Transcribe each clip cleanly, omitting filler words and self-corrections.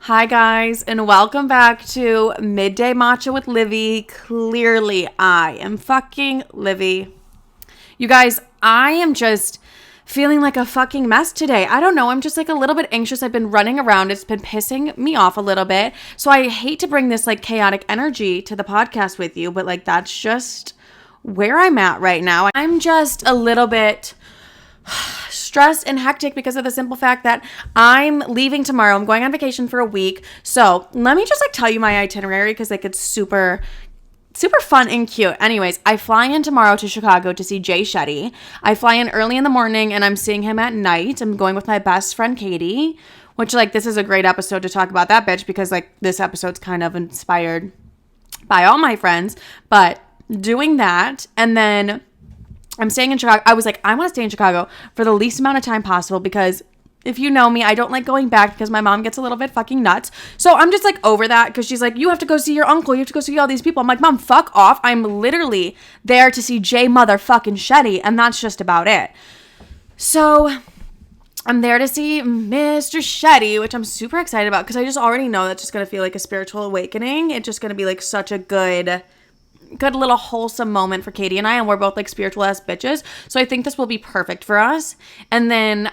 Hi guys, and welcome back to Midday Matcha with Livi. Clearly, I am fucking Livi. You guys, I am just feeling like a fucking mess today. I don't know, I'm just like a little bit anxious. I've been running around. It's been pissing me off a little bit. So I hate to bring this like chaotic energy to the podcast with you, but like that's just where I'm at right now. I'm just a little bit stressed and hectic because of the simple fact that I'm leaving tomorrow. I'm going on vacation for a week. So let me just like tell you my itinerary because like it's super fun and cute. Anyways, I fly in tomorrow to Chicago to see Jay Shetty. I fly in early in the morning and I'm seeing him at night. I'm going with my best friend Katie, which like this is a great episode to talk about that bitch because like this episode's kind of inspired by all my friends. But doing that, and then I'm staying in Chicago. I was like, I want to stay in Chicago for the least amount of time possible because if you know me, I don't like going back because my mom gets a little bit fucking nuts. So I'm just like over that because she's like, you have to go see your uncle. You have to go see all these people. I'm like, Mom, fuck off. I'm literally there to see Jay motherfucking Shetty, and that's just about it. So I'm there to see Mr. Shetty, which I'm super excited about because I just already know that's just going to feel like a spiritual awakening. It's just going to be like such a good little wholesome moment for Katie and I, and we're both like spiritual ass bitches, so I think this will be perfect for us. And then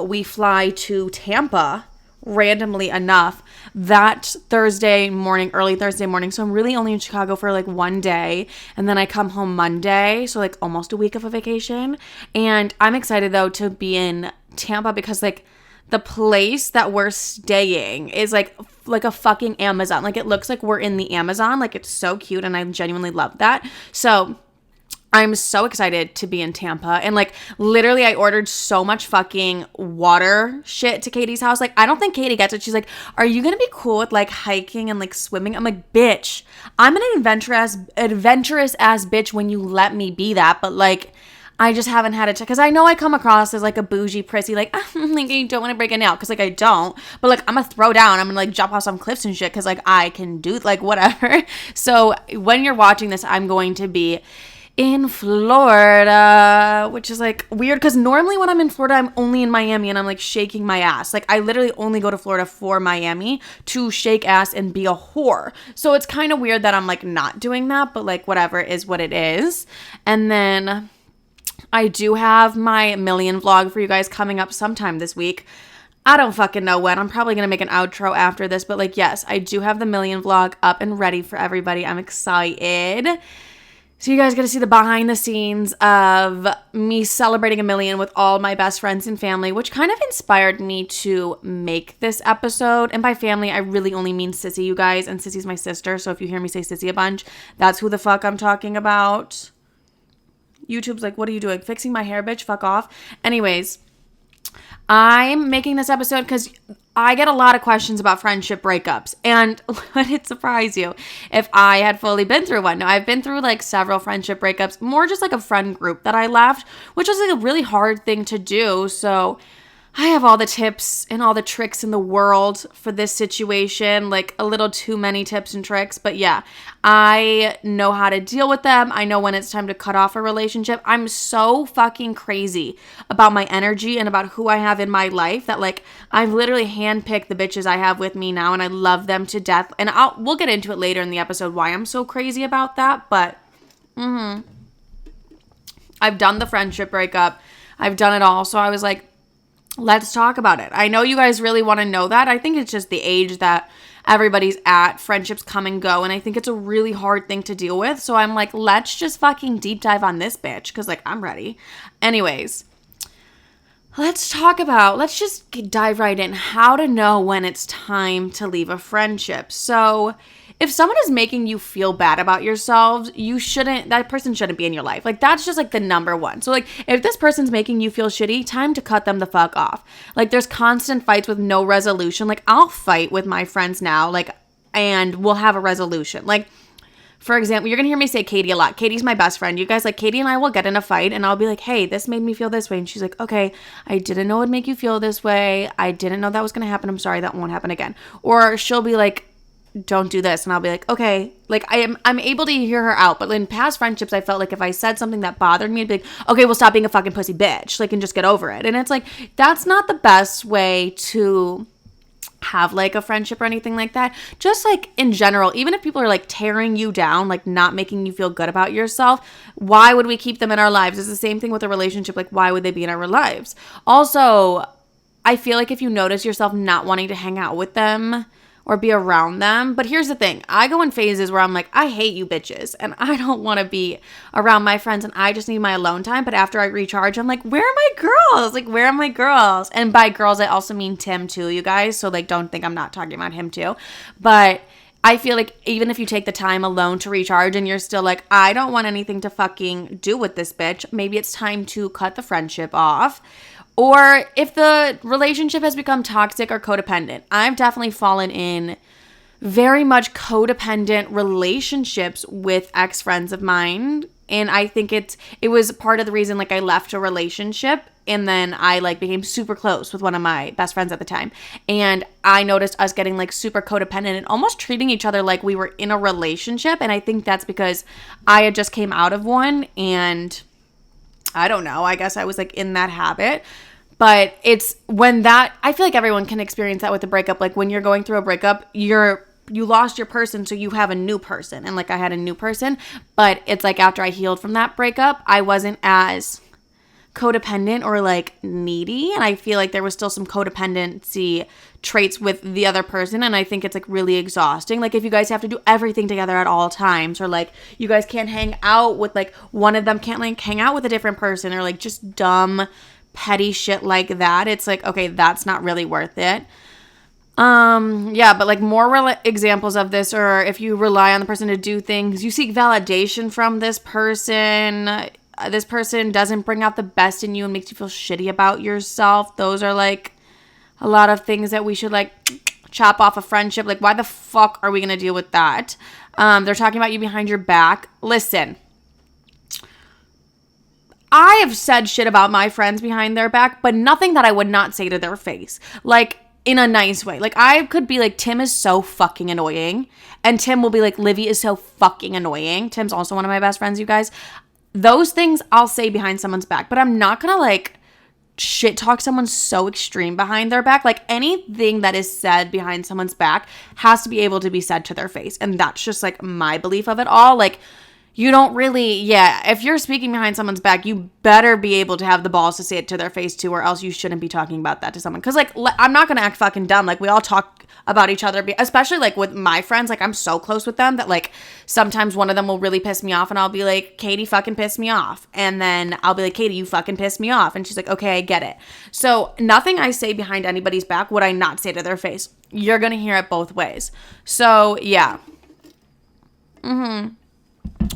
we fly to Tampa randomly enough that Thursday morning, early Thursday morning, so I'm really only in Chicago for like one day, and then I come home Monday, so like almost a week of a vacation. And I'm excited though to be in Tampa because like the place that we're staying is like a fucking Amazon. Like it looks like we're in the Amazon. Like it's so cute and I genuinely love that. So I'm so excited to be in Tampa. And like literally I ordered so much fucking water shit to Katie's house. Like I don't think Katie gets it. She's like, are you gonna be cool with like hiking and like swimming? I'm like, bitch, I'm an adventurous ass bitch when you let me be that. But like I just haven't had it because I know I come across as like a bougie prissy, like I don't want to break a nail because like I don't, but like I'm gonna throw down, I'm gonna like jump off some cliffs and shit because like I can do like whatever. So when you're watching this, I'm going to be in Florida, which is like weird because normally when I'm in Florida, I'm only in Miami and I'm like shaking my ass. Like I literally only go to Florida for Miami to shake ass and be a whore. So it's kind of weird that I'm like not doing that, but like whatever is what it is. And then I do have my million vlog for you guys coming up sometime this week. I don't fucking know when. I'm probably going to make an outro after this. But like, yes, I do have the million vlog up and ready for everybody. I'm excited. So you guys get to see the behind the scenes of me celebrating a million with all my best friends and family, which kind of inspired me to make this episode. And by family, I really only mean Sissy, you guys. And Sissy's my sister. So if you hear me say Sissy a bunch, that's who the fuck I'm talking about. YouTube's like, what are you doing? Fixing my hair, bitch? Fuck off. Anyways, I'm making this episode because I get a lot of questions about friendship breakups. And would it surprise you if I had fully been through one? Now, I've been through like several friendship breakups, more just like a friend group that I left, which was like a really hard thing to do. So I have all the tips and all the tricks in the world for this situation, like a little too many tips and tricks. But yeah, I know how to deal with them. I know when it's time to cut off a relationship. I'm so fucking crazy about my energy and about who I have in my life that like I've literally handpicked the bitches I have with me now and I love them to death. And we'll get into it later in the episode why I'm so crazy about that. But I've done the friendship breakup. I've done it all. So I was like, let's talk about it. I know you guys really want to know that. I think it's just the age that everybody's at. Friendships come and go. And I think it's a really hard thing to deal with. So I'm like, let's just fucking deep dive on this bitch. Because like, I'm ready. Anyways, let's just dive right in. How to know when it's time to leave a friendship. So if someone is making you feel bad about yourselves, that person shouldn't be in your life. Like, that's just, like, the number one. So, like, if this person's making you feel shitty, time to cut them the fuck off. Like, there's constant fights with no resolution. Like, I'll fight with my friends now, like, and we'll have a resolution. Like, for example, you're going to hear me say Katie a lot. Katie's my best friend. You guys, like, Katie and I will get in a fight, and I'll be like, hey, this made me feel this way. And she's like, okay, I didn't know it would make you feel this way. I didn't know that was going to happen. I'm sorry, that won't happen again. Or she'll be like, don't do this, and I'll be like, okay, like I'm able to hear her out. But in past friendships, I felt like if I said something that bothered me, I'd be like, okay, well, stop being a fucking pussy bitch, like, and just get over it. And it's like, that's not the best way to have like a friendship or anything like that, just like in general, even if people are like tearing you down, like not making you feel good about yourself, why would we keep them in our lives? It's the same thing with a relationship. Like, why would they be in our lives? Also, I feel like if you notice yourself not wanting to hang out with them or be around them, but here's the thing, I go in phases where I'm like, I hate you bitches and I don't want to be around my friends and I just need my alone time. But after I recharge, I'm like, where are my girls? Like, where are my girls? And by girls, I also mean Tim too, you guys. So like, don't think I'm not talking about him too. But I feel like even if you take the time alone to recharge and you're still like, I don't want anything to fucking do with this bitch, maybe it's time to cut the friendship off. Or if the relationship has become toxic or codependent. I've definitely fallen in very much codependent relationships with ex-friends of mine. And I think it was part of the reason like I left a relationship and then I like became super close with one of my best friends at the time. And I noticed us getting like super codependent and almost treating each other like we were in a relationship. And I think that's because I had just came out of one and I don't know, I guess I was like in that habit. But it's when that, I feel like everyone can experience that with a breakup. Like when you're going through a breakup, you lost your person, so you have a new person. And like I had a new person, but it's like after I healed from that breakup, I wasn't as codependent or like needy. And I feel like there was still some codependency traits with the other person. And I think it's like really exhausting. Like if you guys have to do everything together at all times, or like you guys can't hang out with like one of them can't like hang out with a different person, or like just dumb petty shit like that, it's like, okay, that's not really worth it. Yeah, but like more examples of this, or if you rely on the person to do things, you seek validation from this person doesn't bring out the best in you and makes you feel shitty about yourself. Those are like a lot of things that we should like chop off a friendship. Like, why the fuck are we gonna deal with that? They're talking about you behind your back. Listen, I have said shit about my friends behind their back, but nothing that I would not say to their face. Like, in a nice way. Like, I could be like, Tim is so fucking annoying. And Tim will be like, Livi is so fucking annoying. Tim's also one of my best friends, you guys. Those things I'll say behind someone's back, but I'm not gonna like shit talk someone so extreme behind their back. Like, anything that is said behind someone's back has to be able to be said to their face. And that's just like my belief of it all. Like, you don't really, if you're speaking behind someone's back, you better be able to have the balls to say it to their face too, or else you shouldn't be talking about that to someone. Because, like, I'm not going to act fucking dumb. Like, we all talk about each other, especially, like, with my friends. Like, I'm so close with them that, like, sometimes one of them will really piss me off, and I'll be like, Katie fucking pissed me off. And then I'll be like, Katie, you fucking pissed me off. And she's like, okay, I get it. So nothing I say behind anybody's back would I not say to their face. You're going to hear it both ways. So, yeah.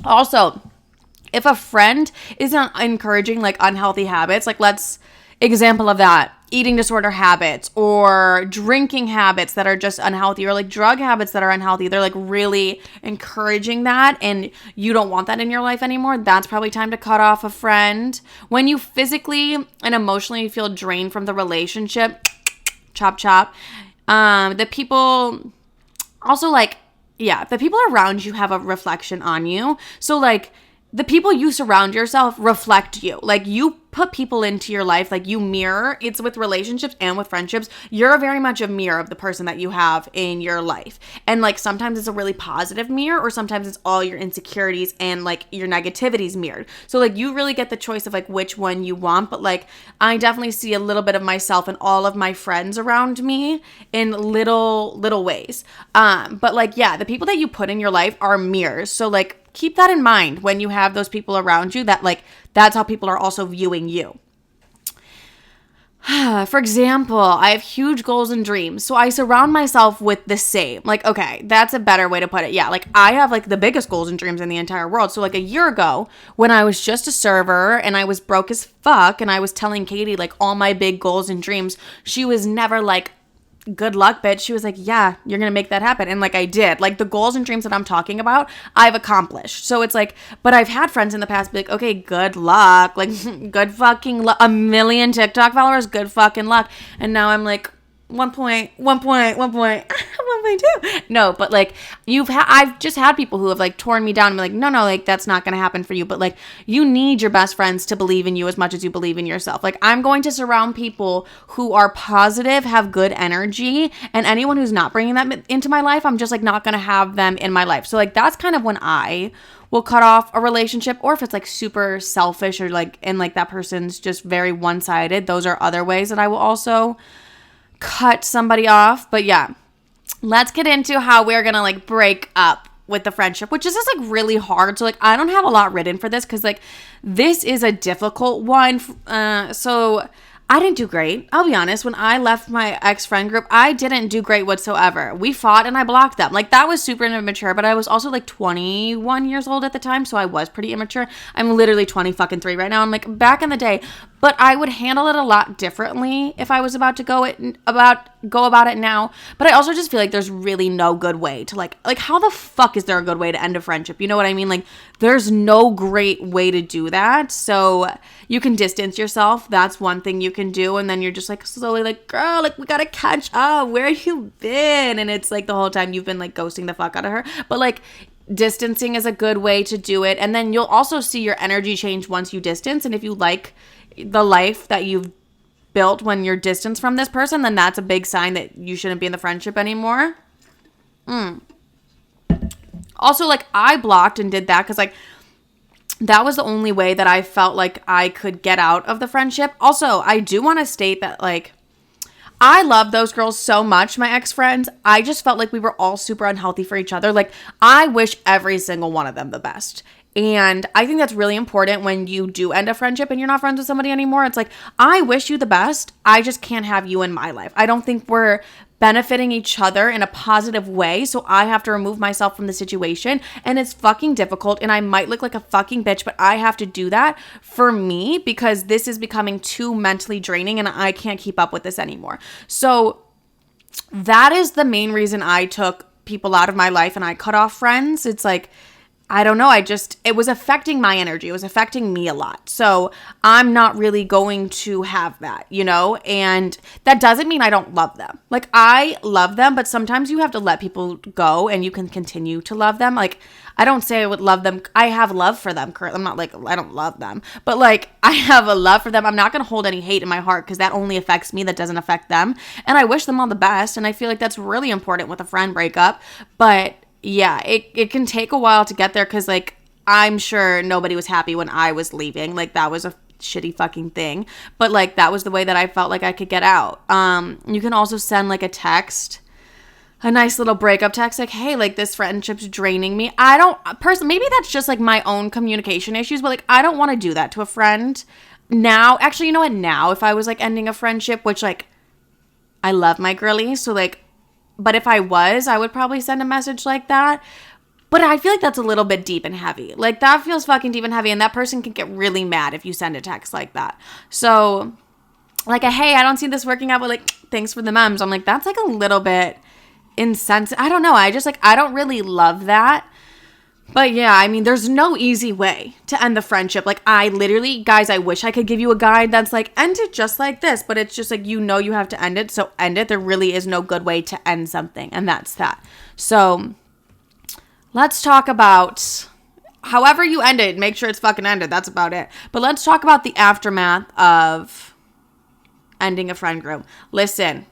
Also, if a friend isn't encouraging like unhealthy habits, like example of that, eating disorder habits or drinking habits that are just unhealthy, or like drug habits that are unhealthy, they're like really encouraging that and you don't want that in your life anymore, that's probably time to cut off a friend. When you physically and emotionally feel drained from the relationship, chop chop. The people also like, the people around you have a reflection on you. So, like, the people you surround yourself reflect you. Like, you put people into your life, like, you mirror. It's with relationships and with friendships. You're very much a mirror of the person that you have in your life. And, like, sometimes it's a really positive mirror, or sometimes it's all your insecurities and, like, your negativities mirrored. So, like, you really get the choice of, like, which one you want. But, like, I definitely see a little bit of myself in all of my friends around me in little ways. But, like, the people that you put in your life are mirrors. So, like, keep that in mind when you have those people around you, that like that's how people are also viewing you. For example, I have huge goals and dreams, so I surround myself with the same. Like, okay, that's a better way to put it. Yeah, like I have like the biggest goals and dreams in the entire world. So like a year ago, when I was just a server and I was broke as fuck and I was telling Katie like all my big goals and dreams, she was never like, good luck, bitch. She was like, yeah, you're gonna make that happen. And like I did. Like the goals and dreams that I'm talking about, I've accomplished. So it's like, but I've had friends in the past be like, okay, good luck. Like good fucking luck. 1 million TikTok followers, good fucking luck. And now I'm like, 1 point. 1.2. No, but like I've just had people who have like torn me down and be like, no, like that's not going to happen for you. But like you need your best friends to believe in you as much as you believe in yourself. Like I'm going to surround people who are positive, have good energy, and anyone who's not bringing that into my life, I'm just like not going to have them in my life. So like that's kind of when I will cut off a relationship, or if it's like super selfish or like, and like that person's just very one-sided. Those are other ways that I will also cut somebody off. But yeah, let's get into how we're gonna like break up with the friendship, which is just like really hard. So like I don't have a lot written for this because like this is a difficult one. So I didn't do great. I'll be honest. When I left my ex-friend group, I didn't do great whatsoever. We fought and I blocked them. Like that was super immature, but I was also like 21 years old at the time, so I was pretty immature. I'm literally 23 right now. I'm like back in the day, but I would handle it a lot differently if I was about to go about it now. But I also just feel like there's really no good way to like how the fuck is there a good way to end a friendship? You know what I mean? Like there's no great way to do that. So you can distance yourself. That's one thing you can do. And then you're just like slowly like, girl, like we gotta catch up. Where you been? And it's like the whole time you've been like ghosting the fuck out of her. But like distancing is a good way to do it. And then you'll also see your energy change once you distance. And if you like the life that you've built when you're distanced from this person, then that's a big sign that you shouldn't be in the friendship anymore. Also, like I blocked and did that because like that was the only way that I felt like I could get out of the friendship. Also, I do want to state that like I love those girls so much, my ex-friends. I just felt like we were all super unhealthy for each other. Like I wish every single one of them the best. And I think that's really important when you do end a friendship and you're not friends with somebody anymore. It's like, I wish you the best. I just can't have you in my life. I don't think we're benefiting each other in a positive way. So I have to remove myself from the situation. And it's fucking difficult. And I might look like a fucking bitch, but I have to do that for me because this is becoming too mentally draining and I can't keep up with this anymore. So that is the main reason I took people out of my life and I cut off friends. It's like, I don't know. It was affecting my energy. It was affecting me a lot. So I'm not really going to have that, you know? And that doesn't mean I don't love them. Like I love them, but sometimes you have to let people go and you can continue to love them. Like I don't say I would love them. I have love for them currently. I'm not like, I don't love them, but like I have a love for them. I'm not going to hold any hate in my heart because that only affects me. That doesn't affect them. And I wish them all the best. And I feel like that's really important with a friend breakup. But yeah, it can take a while to get there because, like, I'm sure nobody was happy when I was leaving. Like, that was a shitty fucking thing. But, like, that was the way that I felt like I could get out. You can also send, like, a nice little breakup text, like, hey, like, this friendship's draining me. I don't, personally, maybe that's just, like, my own communication issues, but, like, I don't want to do that to a friend now. Actually, you know what? Now, if I was, like, ending a friendship, which, like, I love my girlies, so, like, but if I would probably send a message like that. But I feel like that's a little bit deep and heavy. Like, that feels fucking deep and heavy, and that person can get really mad if you send a text like that. So, like, hey, I don't see this working out, but, like, thanks for the memes. I'm like, that's, like, a little bit insensitive. I don't know. I don't really love that. But yeah, I mean, there's no easy way to end the friendship. Like, I literally, guys, I wish I could give you a guide that's like, end it just like this. But it's just like, you know you have to end it, so end it. There really is no good way to end something, and that's that. So, let's talk about, however you end it, make sure it's fucking ended. That's about it. But let's talk about the aftermath of ending a friend group. Listen,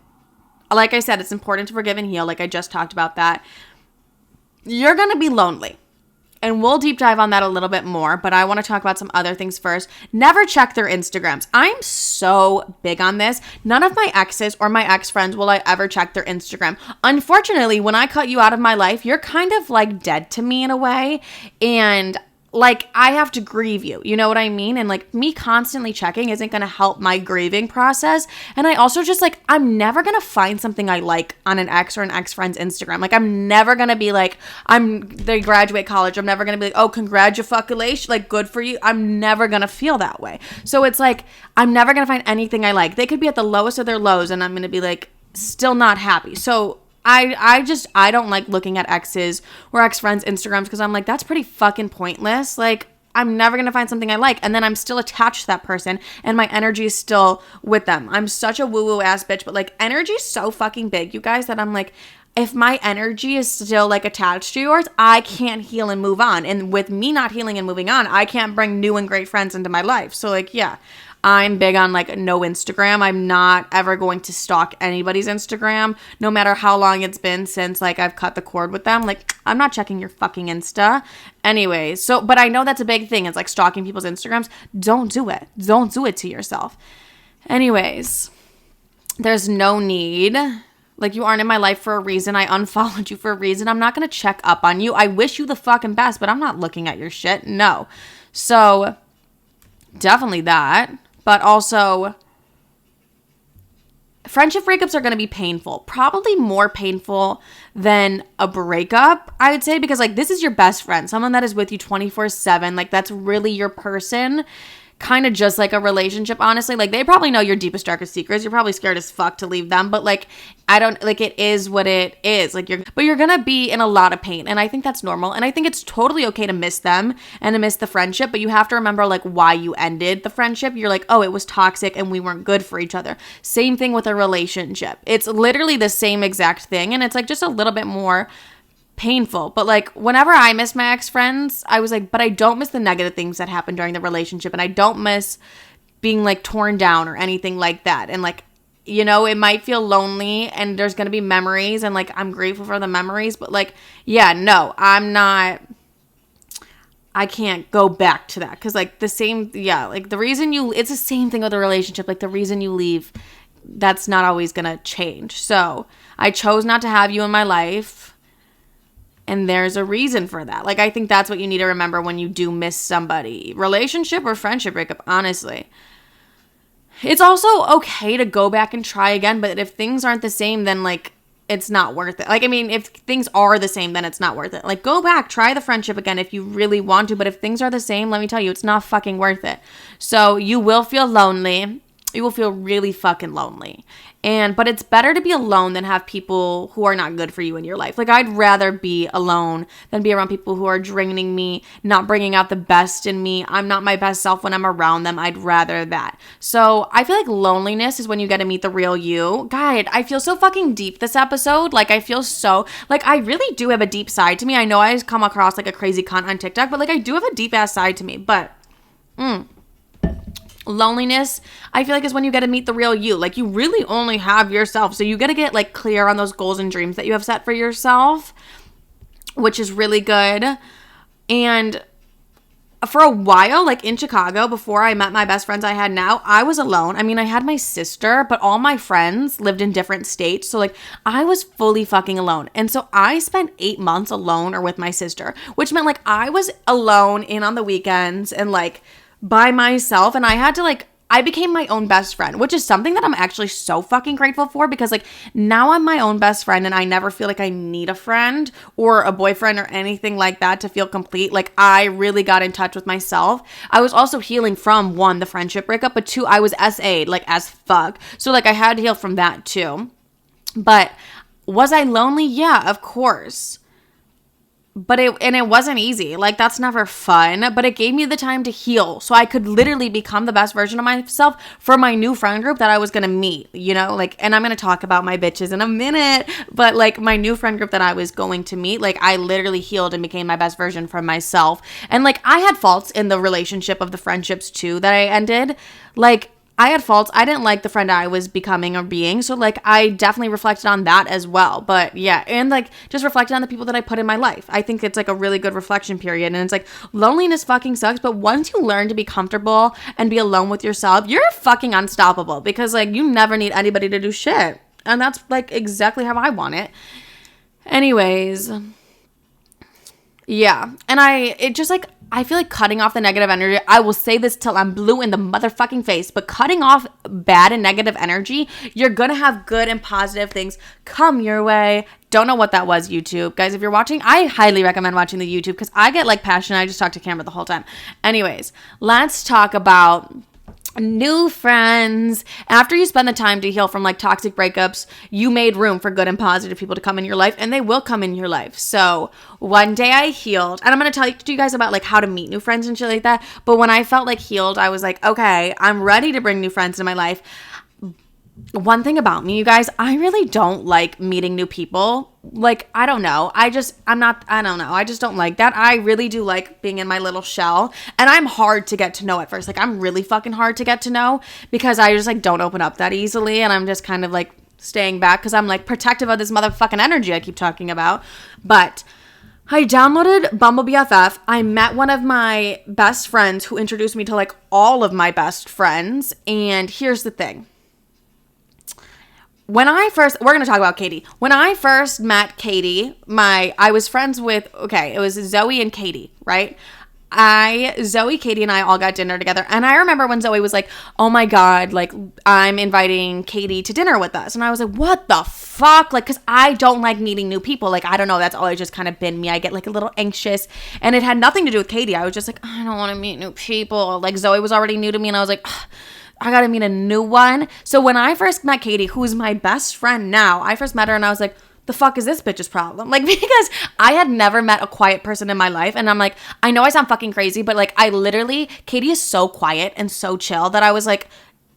like I said, it's important to forgive and heal. Like I just talked about that. You're going to be lonely. And we'll deep dive on that a little bit more, but I want to talk about some other things first. Never check their Instagrams. I'm so big on this. None of my exes or my ex-friends will I ever check their Instagram. Unfortunately, when I cut you out of my life, you're kind of like dead to me in a way. And like, I have to grieve you. You know what I mean? And like, me constantly checking isn't going to help my grieving process. And I also just like, I'm never going to find something I like on an ex or an ex-friend's Instagram. Like, I'm never going to be like, they graduate college. I'm never going to be like, oh, congratulations. Like, good for you. I'm never going to feel that way. So it's like, I'm never going to find anything I like. They could be at the lowest of their lows and I'm going to be like, still not happy. So I don't like looking at exes or ex-friends' Instagrams because I'm like, that's pretty fucking pointless. Like, I'm never going to find something I like. And then I'm still attached to that person and my energy is still with them. I'm such a woo-woo ass bitch, but like energy is so fucking big, you guys, that I'm like, if my energy is still like attached to yours, I can't heal and move on. And with me not healing and moving on, I can't bring new and great friends into my life. So like, yeah, I'm big on like no Instagram. I'm not ever going to stalk anybody's Instagram, no matter how long it's been since like I've cut the cord with them. Like, I'm not checking your fucking Insta. Anyways, so, but I know that's a big thing. It's like stalking people's Instagrams. Don't do it. Don't do it to yourself. Anyways, there's no need. Like, you aren't in my life for a reason. I unfollowed you for a reason. I'm not going to check up on you. I wish you the fucking best, but I'm not looking at your shit. No. So, definitely that. But also, friendship breakups are going to be painful. Probably more painful than a breakup, I would say. Because, like, this is your best friend. Someone that is with you 24/7. Like, that's really your person. Kind of just like a relationship, honestly. Like, they probably know your deepest, darkest secrets. You're probably scared as fuck to leave them, but like, I don't, like, it is what it is. Like, you're gonna be in a lot of pain, and I think that's normal, and I think it's totally okay to miss them and to miss the friendship, but you have to remember, like, why you ended the friendship. You're like, oh, it was toxic and we weren't good for each other. Same thing with a relationship. It's literally the same exact thing, and it's like just a little bit more painful. But like, whenever I miss my ex-friends, I was like, but I don't miss the negative things that happened during the relationship, and I don't miss being like torn down or anything like that. And like, you know, it might feel lonely and there's gonna be memories, and like, I'm grateful for the memories, but like, yeah, no, I can't go back to that, because like the same, yeah, like the reason it's the same thing with a relationship. Like, the reason you leave, that's not always gonna change. So I chose not to have you in my life, and there's a reason for that. Like, I think that's what you need to remember when you do miss somebody. Relationship or friendship breakup, honestly. It's also okay to go back and try again, but if things aren't the same, then, like, it's not worth it. Like, I mean, if things are the same, then it's not worth it. Like, go back, try the friendship again if you really want to, but if things are the same, let me tell you, it's not fucking worth it. So, you will feel lonely. You will feel really fucking lonely. But it's better to be alone than have people who are not good for you in your life. Like, I'd rather be alone than be around people who are draining me, not bringing out the best in me. I'm not my best self when I'm around them. I'd rather that. So I feel like loneliness is when you get to meet the real you. God, I feel so fucking deep this episode. Like, I feel so, like, I really do have a deep side to me. I know I come across like a crazy cunt on TikTok, but like, I do have a deep ass side to me. But, loneliness, I feel like, is when you get to meet the real you. Like, you really only have yourself, so you got to get like clear on those goals and dreams that you have set for yourself, which is really good. And for a while, like in Chicago, before I met my best friends I had now, I was alone. I mean, I had my sister, but all my friends lived in different states, so like, I was fully fucking alone. And so I spent 8 months alone or with my sister, which meant like I was alone in on the weekends and like by myself, and I had to like, I became my own best friend, which is something that I'm actually so fucking grateful for, because like, now I'm my own best friend and I never feel like I need a friend or a boyfriend or anything like that to feel complete. Like, I really got in touch with myself. I was also healing from, one, the friendship breakup, but two, I was SA'd like as fuck. So like, I had to heal from that too. But was I lonely? Yeah, of course. But it wasn't easy. Like, that's never fun, but it gave me the time to heal, so I could literally become the best version of myself for my new friend group that I was gonna meet, you know, like, and I'm gonna talk about my bitches in a minute, but like, my new friend group that I was going to meet, like, I literally healed and became my best version for myself. And like, I had faults in the relationship of the friendships too that I ended. Like, I had faults. I didn't like the friend I was becoming or being. So like, I definitely reflected on that as well. But yeah, and like, just reflected on the people that I put in my life. I think it's like a really good reflection period. And it's like, loneliness fucking sucks. But once you learn to be comfortable and be alone with yourself, you're fucking unstoppable, because like, you never need anybody to do shit. And that's like exactly how I want it. Anyways, yeah. And I feel like cutting off the negative energy, I will say this till I'm blue in the motherfucking face, but cutting off bad and negative energy, you're gonna have good and positive things come your way. Don't know what that was, YouTube. Guys, if you're watching, I highly recommend watching the YouTube, because I get like passionate. I just talk to camera the whole time. Anyways, let's talk about new friends. After you spend the time to heal from like toxic breakups, you made room for good and positive people to come in your life, and they will come in your life. So one day I healed, and I'm going to tell you guys about like how to meet new friends and shit like that. But when I felt like healed, I was like, okay, I'm ready to bring new friends in my life. one thing about me, you guys, I really don't like meeting new people. Like, I don't know. I don't know. I just don't like that. I really do like being in my little shell. And I'm hard to get to know at first. Like, I'm really fucking hard to get to know because I just like don't open up that easily. And I'm just kind of like staying back because I'm like protective of this motherfucking energy I keep talking about. But I downloaded Bumble BFF. I met one of my best friends who introduced me to like all of my best friends. And here's the thing. We're going to talk about Katie. When I first met Katie, I was friends with, it was Zoe and Katie, right? Zoe, Katie, and I all got dinner together. And I remember when Zoe was like, oh my God, like, I'm inviting Katie to dinner with us. And I was like, what the fuck? Like, because I don't like meeting new people. Like, I don't know. That's always just kind of been me. I get like a little anxious. And it had nothing to do with Katie. I was just like, I don't want to meet new people. Like, Zoe was already new to me. And I was like, ugh, I gotta meet a new one. So when I first met Katie, who's my best friend now, I first met her and I was like, the fuck is this bitch's problem? Like, because I had never met a quiet person in my life. And I'm like, I know I sound fucking crazy, but like, Katie is so quiet and so chill that I was like,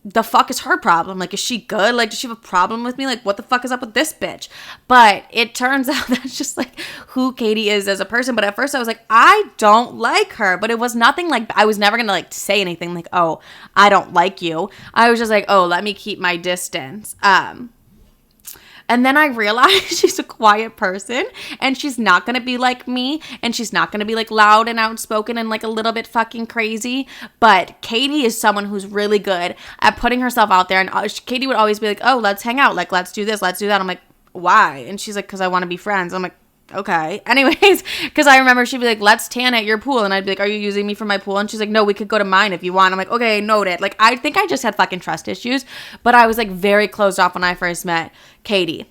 the fuck is her problem? Like, is she good? Like, does she have a problem with me? Like, what the fuck is up with this bitch? But it turns out that's just like who Katie is as a person. But at first I was like, I don't like her. But it was nothing like, I was never gonna like say anything like, oh, I don't like you. I was just like, oh, let me keep my distance. And then I realized she's a quiet person and she's not going to be like me and she's not going to be like loud and outspoken and like a little bit fucking crazy. But Katie is someone who's really good at putting herself out there. And Katie would always be like, oh, let's hang out. Like, let's do this. Let's do that. I'm like, why? And she's like, because I want to be friends. I'm like, okay. Anyways, because I remember she'd be like, let's tan at your pool. And I'd be like, are you using me for my pool? And she's like, no, we could go to mine if you want. I'm like, okay, noted. Like, I think I just had fucking trust issues, but I was like very closed off when I first met Katie.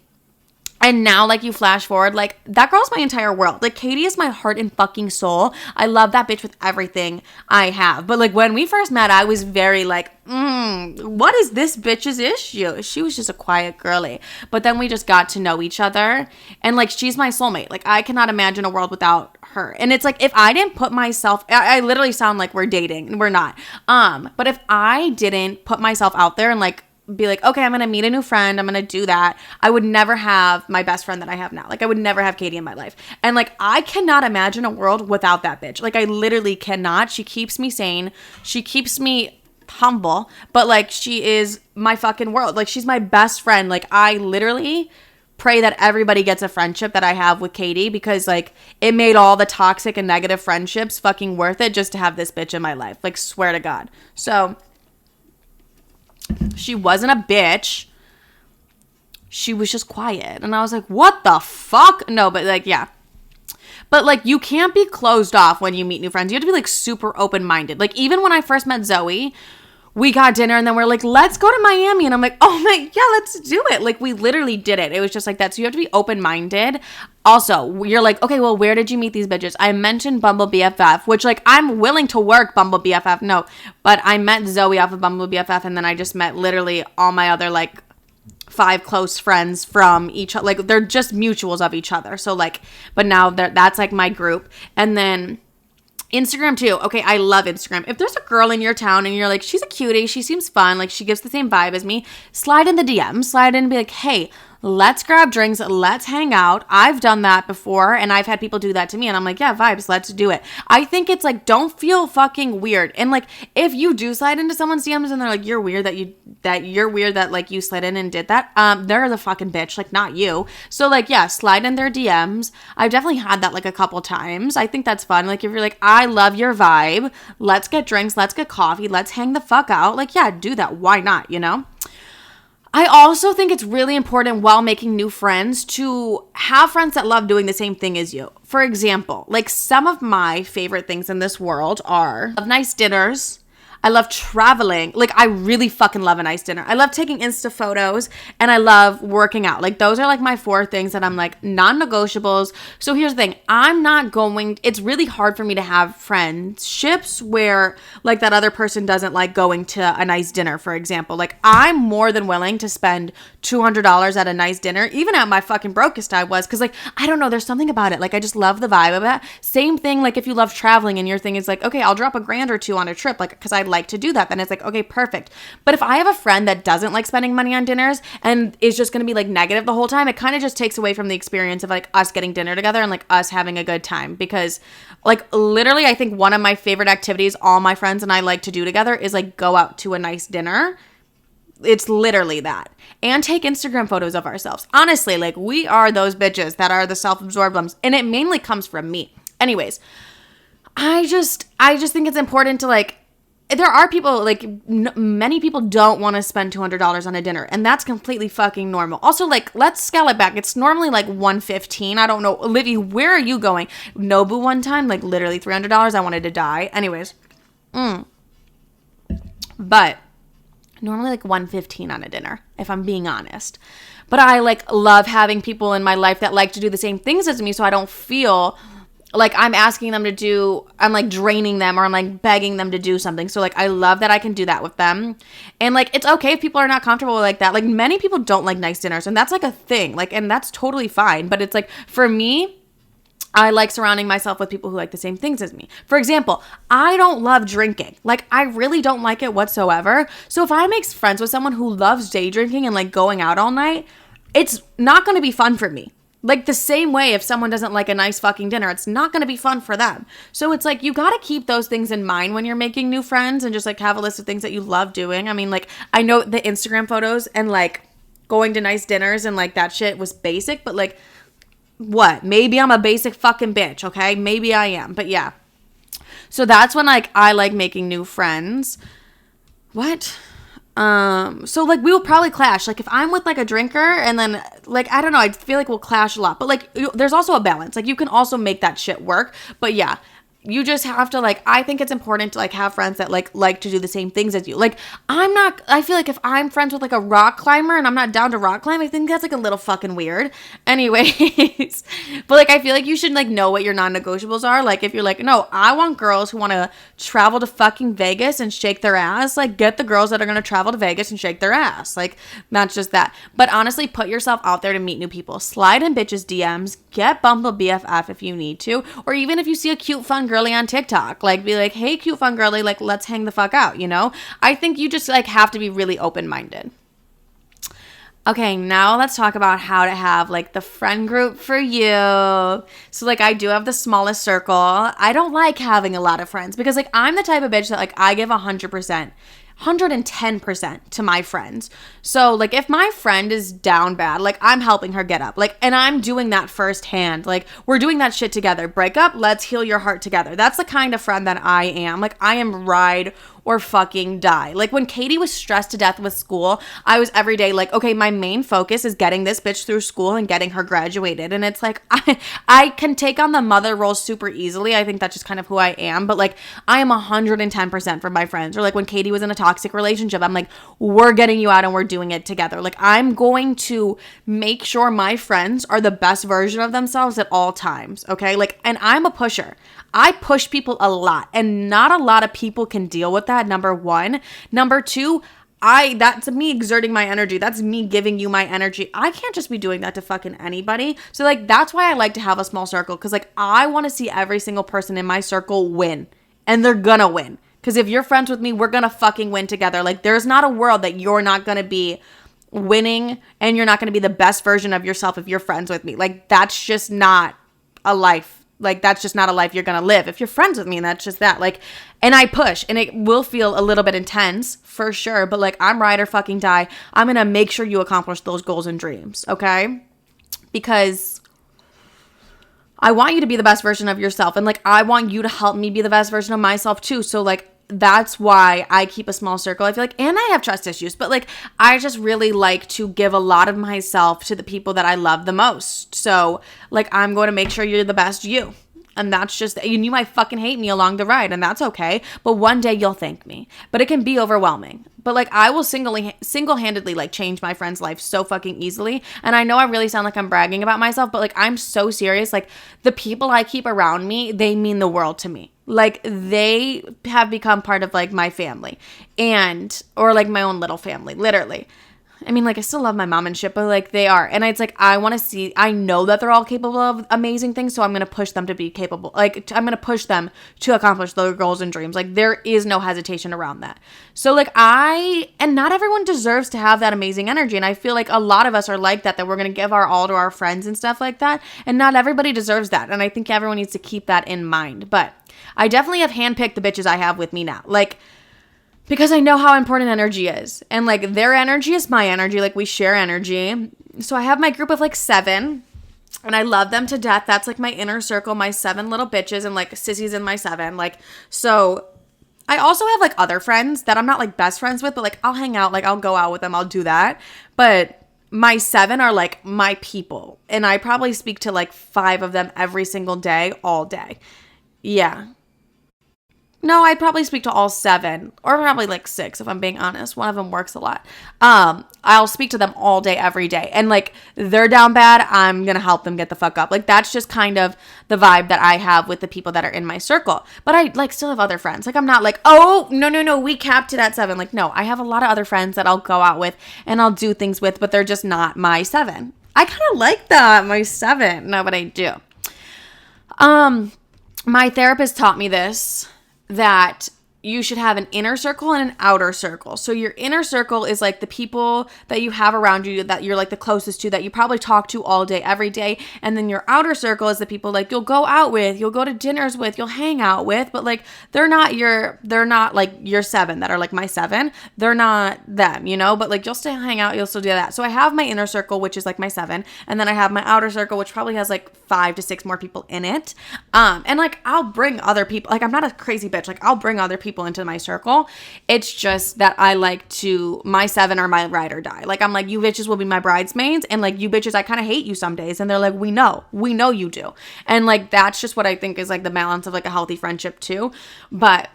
And now, like, you flash forward, like, that girl's my entire world. Like, Katie is my heart and fucking soul. I love that bitch with everything I have. But, like, when we first met, I was very, like, what is this bitch's issue? She was just a quiet girly. But then we just got to know each other. And, like, she's my soulmate. Like, I cannot imagine a world without her. And it's like, if I didn't put myself, I literally sound like we're dating. And we're not. But if I didn't put myself out there and, like, be like, okay, I'm going to meet a new friend. I'm going to do that. I would never have my best friend that I have now. Like, I would never have Katie in my life. And, like, I cannot imagine a world without that bitch. Like, I literally cannot. She keeps me sane. She keeps me humble. But, like, she is my fucking world. Like, she's my best friend. Like, I literally pray that everybody gets a friendship that I have with Katie because, like, it made all the toxic and negative friendships fucking worth it just to have this bitch in my life. Like, swear to God. So she wasn't a bitch. She was just quiet. And I was like, what the fuck? No, but like, yeah. But like, you can't be closed off when you meet new friends. You have to be like super open-minded. Like, even when I first met Zoe, we got dinner and then we're like, let's go to Miami. And I'm like, oh my, yeah, let's do it. Like, we literally did it. It was just like that. So you have to be open-minded. Also, you're like, okay, well, where did you meet these bitches? I mentioned Bumble BFF, which, like, I'm willing to work Bumble BFF. No, but I met Zoe off of Bumble BFF, and then I just met literally all my other, like, 5 close friends from each other. Like, they're just mutuals of each other. So, like, but now that's, like, my group. And then Instagram too. Okay, I love Instagram. If there's a girl in your town and you're like, she's a cutie, she seems fun, like, she gives the same vibe as me, slide in the DM, slide in and be like, hey, let's grab drinks, let's hang out. I've done that before and I've had people do that to me and I'm like, yeah, vibes, let's do it. I think it's like, don't feel fucking weird. And like, if you do slide into someone's DMs and they're like, you're weird that like you slid in and did that, they're the fucking bitch, like, not you. So like, yeah, slide in their DMs. I've definitely had that like a couple times. I think that's fun. Like, if you're like, I love your vibe, let's get drinks, let's get coffee, let's hang the fuck out. Like, yeah, do that. Why not, you know? I also think it's really important while making new friends to have friends that love doing the same thing as you. For example, like, some of my favorite things in this world are nice dinners. I love traveling. Like, I really fucking love a nice dinner. I love taking Insta photos and I love working out. Like, those are like my 4 things that I'm like non-negotiables. So here's the thing. It's really hard for me to have friendships where like that other person doesn't like going to a nice dinner, for example. Like, I'm more than willing to spend $200 at a nice dinner, even at my fucking brokest I was. Cause like, I don't know, there's something about it. Like, I just love the vibe of it. Same thing. Like, if you love traveling and your thing is like, okay, I'll drop $1,000 or $200 on a trip. Like, cause I like to do that, then it's like, okay, perfect. But if I have a friend that doesn't like spending money on dinners and is just going to be like negative the whole time, it kind of just takes away from the experience of like us getting dinner together and like us having a good time. Because like literally, I think one of my favorite activities all my friends and I like to do together is like go out to a nice dinner. It's literally that. And take Instagram photos of ourselves. Honestly, like we are those bitches that are the self-absorbed ones. And it mainly comes from me. Anyways, I just think it's important to like, there are people like many people don't want to spend $200 on a dinner, and that's completely fucking normal. Also, like, let's scale it back. It's normally like $115. I don't know. Livy, where are you going? Nobu one time, like literally $300. I wanted to die. Anyways. But normally like $115 on a dinner, if I'm being honest. But I like love having people in my life that like to do the same things as me, so I don't feel like I'm asking them to do, I'm like draining them or I'm like begging them to do something. So like I love that I can do that with them. And like it's okay if people are not comfortable like that. Like many people don't like nice dinners, and that's like a thing. Like, and that's totally fine. But it's like for me, I like surrounding myself with people who like the same things as me. For example, I don't love drinking. Like, I really don't like it whatsoever. So if I make friends with someone who loves day drinking and like going out all night, it's not going to be fun for me. Like the same way if someone doesn't like a nice fucking dinner, it's not going to be fun for them. So it's like you got to keep those things in mind when you're making new friends and just like have a list of things that you love doing. I mean, like I know the Instagram photos and like going to nice dinners and like that shit was basic, but like what? Maybe I'm a basic fucking bitch, okay? Maybe I am, but yeah. So that's when like I like making new friends. What? So like we will probably clash. Like if I'm with like a drinker and then like, I don't know, I feel like we'll clash a lot, but like there's also a balance. Like you can also make that shit work, but yeah. You just have to like, I think it's important to like have friends that like to do the same things as you. Like I feel like if I'm friends with like a rock climber and I'm not down to rock climb, I think that's like a little fucking weird. Anyways, but like I feel like you should like know what your non-negotiables are. Like if you're like, no, I want girls who want to travel to fucking Vegas and shake their ass, like get the girls that are going to travel to Vegas and shake their ass. Like that's just that. But honestly, put yourself out there to meet new people. Slide in bitches DMs, get Bumble BFF if you need to, or even if you see a cute fun girly on TikTok, like be like, hey, cute fun girly, like let's hang the fuck out, you know? I think you just like have to be really open-minded. Okay, now let's talk about how to have like the friend group for you. So like I do have the smallest circle. I don't like having a lot of friends because like I'm the type of bitch that like I give 100%. 110% to my friends. So like if my friend is down bad, like I'm helping her get up, like, and I'm doing that firsthand. Like we're doing that shit together. Break up, let's heal your heart together. That's the kind of friend that I am. Like I am ride or fucking die. Like when Katie was stressed to death with school, I was every day like, okay, my main focus is getting this bitch through school and getting her graduated. And it's like, I can take on the mother role super easily. I think that's just kind of who I am. But like, I am 110% for my friends. Or like when Katie was in a toxic relationship, I'm like, we're getting you out and we're doing it together. Like I'm going to make sure my friends are the best version of themselves at all times. Okay. Like, and I'm a pusher. I push people a lot, and not a lot of people can deal with that, number one. Number two, that's me exerting my energy. That's me giving you my energy. I can't just be doing that to fucking anybody. So like, that's why I like to have a small circle, because like I want to see every single person in my circle win, and they're gonna win. Because if you're friends with me, we're gonna fucking win together. Like there's not a world that you're not gonna be winning and you're not gonna be the best version of yourself if you're friends with me. Like that's just not a life. Like, that's just not a life you're going to live. If you're friends with me, and that's just that. Like, and I push, and it will feel a little bit intense, for sure. But, like, I'm ride or fucking die. I'm going to make sure you accomplish those goals and dreams, okay? Because I want you to be the best version of yourself. And, like, I want you to help me be the best version of myself, too. So, like, that's why I keep a small circle. I feel like, and I have trust issues, but like, I just really like to give a lot of myself to the people that I love the most. So like, I'm going to make sure you're the best you. And that's just, and you might fucking hate me along the ride, and that's okay. But one day you'll thank me. But it can be overwhelming. But like, I will single-handedly like change my friend's life so fucking easily. And I know I really sound like I'm bragging about myself, but like, I'm so serious. Like the people I keep around me, they mean the world to me. Like they have become part of like my family, or like my own little family, literally. I mean, like, I still love my mom and shit, but, like, they are. And it's like, I know that they're all capable of amazing things, so I'm going to push them to be capable. Like, I'm going to push them to accomplish their goals and dreams. Like, there is no hesitation around that. So, like, and not everyone deserves to have that amazing energy. And I feel like a lot of us are like that we're going to give our all to our friends and stuff like that. And not everybody deserves that. And I think everyone needs to keep that in mind. But I definitely have handpicked the bitches I have with me now. Like, because I know how important energy is. And, like, their energy is my energy. Like, we share energy. So I have my group of, like, 7. And I love them to death. That's, like, my inner circle, my 7 little bitches. And, like, sissies in my 7. Like, so I also have, like, other friends that I'm not, like, best friends with. But, like, I'll hang out. Like, I'll go out with them. I'll do that. But my 7 are, like, my people. And I probably speak to, like, 5 of them every single day, all day. Yeah. No, I'd probably speak to all 7, or probably like 6 if I'm being honest. One of them works a lot. I'll speak to them all day, every day. And like, they're down bad, I'm going to help them get the fuck up. Like, that's just kind of the vibe that I have with the people that are in my circle. But I like still have other friends. Like, I'm not like, oh, no, we capped it at 7. Like, no, I have a lot of other friends that I'll go out with and I'll do things with, but they're just not my 7. I kind of like that, my 7. No, but I do. My therapist taught me this, that you should have an inner circle and an outer circle. So your inner circle is like the people that you have around you that you're like the closest to, that you probably talk to all day, every day. And then your outer circle is the people like you'll go out with, you'll go to dinners with, you'll hang out with, but like they're not like your 7 that are like my 7. They're not them, you know, but like you'll still hang out, you'll still do that. So I have my inner circle, which is like my 7. And then I have my outer circle, which probably has like 5 to 6 more people in it. And like I'll bring other people, like I'm not a crazy bitch. Like I'll bring other people into my circle. It's just that I like to, my 7 are my ride or die. Like I'm like, you bitches will be my bridesmaids, and like you bitches, I kind of hate you some days. And they're like, we know you do. And like that's just what I think is like the balance of like a healthy friendship too. But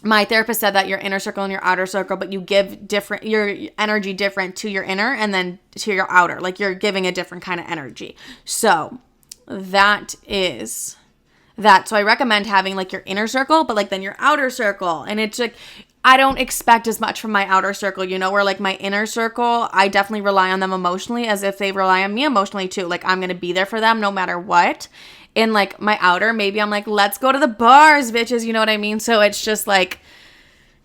my therapist said that your inner circle and your outer circle, but you give your energy different to your inner and then to your outer. Like you're giving a different kind of energy. So that is that. So I recommend having like your inner circle, but like then your outer circle. And it's like, I don't expect as much from my outer circle, you know, where like my inner circle, I definitely rely on them emotionally as if they rely on me emotionally too. Like I'm going to be there for them no matter what. In like my outer, maybe I'm like, let's go to the bars, bitches. You know what I mean? So it's just like,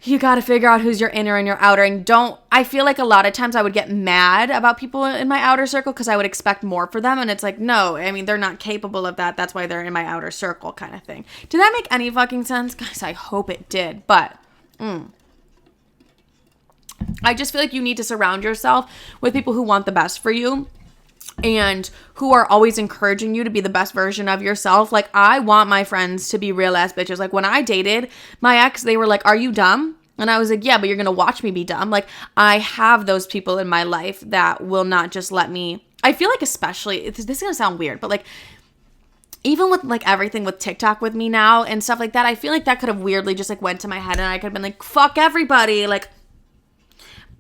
you got to figure out who's your inner and your outer. And I feel like a lot of times I would get mad about people in my outer circle because I would expect more for them. And it's like, no, I mean, they're not capable of that. That's why they're in my outer circle kind of thing. Did that make any fucking sense? Guys, I hope it did. But I just feel like you need to surround yourself with people who want the best for you and who are always encouraging you to be the best version of yourself. Like, I want my friends to be real ass bitches. Like, when I dated my ex, they were like, are you dumb? And I was like, yeah, but you're going to watch me be dumb. Like, I have those people in my life that will not just let me. I feel like especially, this is going to sound weird, but like, even with like everything with TikTok with me now and stuff like that, I feel like that could have weirdly just like went to my head and I could have been like, fuck everybody. Like,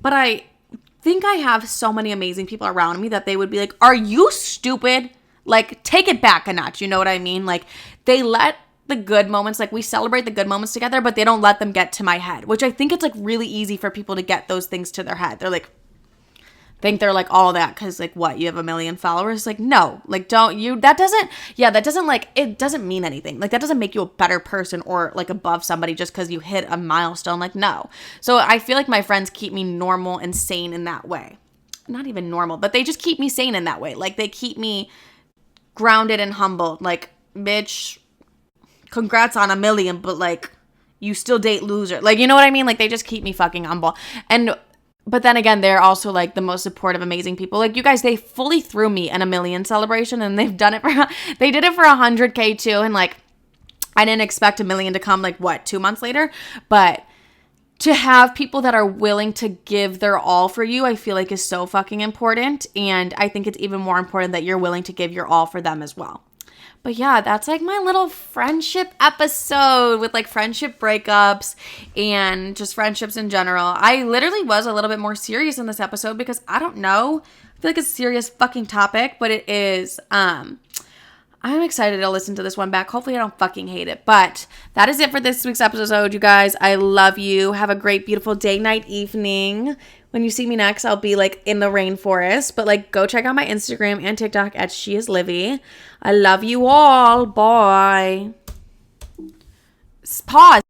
but I think I have so many amazing people around me that they would be like, are you stupid? Like, take it back a notch. You know what I mean? Like, they let the good moments, like we celebrate the good moments together, but they don't let them get to my head, which I think it's like really easy for people to get those things to their head. They're like, think they're like all that because like what, you have 1 million followers? Like, no, like that doesn't like, it doesn't mean anything. Like that doesn't make you a better person or like above somebody just because you hit a milestone. Like, no. So I feel like my friends keep me normal and sane in that way. Not even normal, but they just keep me sane in that way. Like they keep me grounded and humbled. Like, bitch, congrats on 1 million, but like you still date loser. Like, you know what I mean? Like they just keep me fucking humble. But then again, they're also like the most supportive, amazing people. Like you guys, they fully threw me an 1 million celebration and they did it for 100K too. And like, I didn't expect 1 million to come like 2 months later, but to have people that are willing to give their all for you, I feel like is so fucking important. And I think it's even more important that you're willing to give your all for them as well. But yeah, that's like my little friendship episode with like friendship breakups and just friendships in general. I literally was a little bit more serious in this episode because I don't know. I feel like it's a serious fucking topic, but it is. I'm excited to listen to this one back. Hopefully I don't fucking hate it. But that is it for this week's episode, you guys. I love you. Have a great, beautiful day, night, evening, when you see me next, I'll be like in the rainforest. But like, go check out my Instagram and TikTok at She Is Livy. I love you all. Bye. Pause.